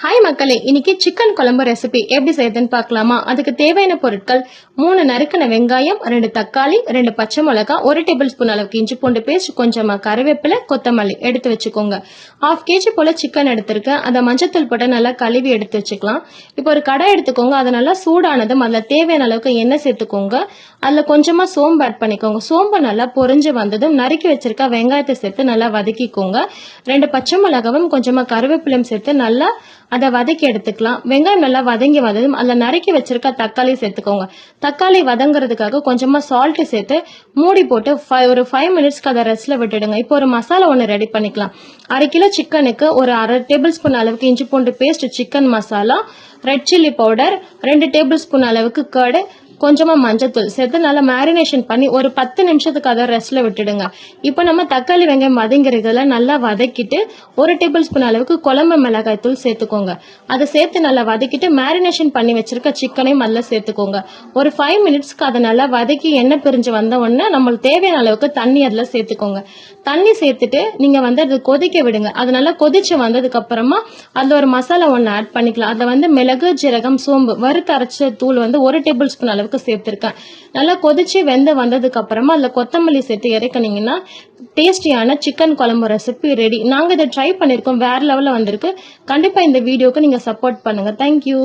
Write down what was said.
Hi மக்களே, இன்னைக்கு chicken குழம்பு ரெசிபி எப்படி செய்யுதுன்னு பார்க்கலாமா? அதுக்கு தேவையான பொருட்கள் 3 நறுக்கின வெங்காயம், 2 தக்காளி, 2 பச்சை மிளகாய், 1 டேபிள் ஸ்பூன் அளவுக்கு இஞ்சி பூண்டு பேஸ்ட், கொஞ்சமா கருவேப்பிலை, கொத்தமல்லி எடுத்து வச்சுக்கோங்க. 1/2 kg போல சிக்கன் எடுத்திருக்கேன். அதை மஞ்சத்தூள் போட்டு நல்லா கழுவி எடுத்து வச்சுக்கலாம். இப்போ ஒரு கடாய் எடுத்துக்கோங்க. அதை நல்லா சூடானதும் அதில் தேவையான அளவுக்கு எண்ணெய் சேர்த்துக்கோங்க. அதில் கொஞ்சமா சோம்பு ஆட் பண்ணிக்கோங்க. சோம்பு நல்லா பொரிஞ்சு வந்ததும் நறுக்கி வச்சிருக்க வெங்காயத்தை சேர்த்து நல்லா வதக்கிக்கோங்க. 2 பச்சை மிளகாவும் கொஞ்சமா கருவேப்பிலையும் சேர்த்து நல்லா அதை வதக்கி எடுத்துக்கலாம். வெங்காயம் நல்லா வதங்கி வந்ததும் அதில் நறுக்கி வச்சிருக்க தக்காளி சேர்த்துக்கோங்க. தக்காளி வதங்குறதுக்காக கொஞ்சமா சால்ட் சேர்த்து மூடி போட்டு ஒரு 5 மினிட்ஸ்க்கு அதை ரெஸ்ட்ல விட்டுடுங்க. இப்போ ஒரு மசாலா ஒன்று ரெடி பண்ணிக்கலாம். 1/2 கிலோ சிக்கனுக்கு ஒரு 1/2 டேபிள் ஸ்பூன் அளவுக்கு இஞ்சி பூண்டு paste, chicken masala, red chilli powder, 2 tablespoon அளவுக்கு கர்டு, கொஞ்சமா மஞ்சத்தூள் சேர்த்து நல்லா மேரினேஷன் பண்ணி ஒரு 10 நிமிஷத்துக்கு அதை ரெஸ்ட்ல விட்டுடுங்க. இப்போ நம்ம தக்காளி வெங்காயம் வதங்கிறதுல நல்லா வதக்கிட்டு 1 டேபிள் ஸ்பூன் அளவுக்கு குழம்பு மிளகாய் தூள் சேர்த்துக்கோங்க. அதை சேர்த்து நல்லா வதக்கிட்டு மேரினேஷன் பண்ணி வச்சிருக்க சிக்கனையும் அதில் சேர்த்துக்கோங்க. ஒரு 5 மினிட்ஸ்க்கு அதை நல்லா வதக்கி எண்ணெய் பிரிஞ்சு வந்த உடனே நம்மளுக்கு தேவையான அளவுக்கு தண்ணி அதில் சேர்த்துக்கோங்க. தண்ணி சேர்த்துட்டு நீங்க அது கொதிக்க விடுங்க. அது நல்லா கொதிச்சு வந்ததுக்கு அப்புறமா அதுல ஒரு மசாலா ஒன்று ஆட் பண்ணிக்கலாம். அதில் மிளகு, ஜீரகம், சோம்பு வறுத்து அரைச்ச தூள் 1 டேபிள் ஸ்பூன் அளவுக்கு சேர்த்திருக்கேன். நல்லா கொதிச்சு வெந்து வந்ததுக்கு அப்புறமா அதுல கொத்தமல்லி சேர்த்து இறக்குனீங்கன்னா டேஸ்டியான சிக்கன் குழம்பு ரெசிபி ரெடி. நாங்க இதை ட்ரை பண்ணிருக்கோம், வேற லெவல்ல வந்திருக்கு. கண்டிப்பா இந்த வீடியோக்கு நீங்க சப்போர்ட் பண்ணுங்க. தேங்க்யூ.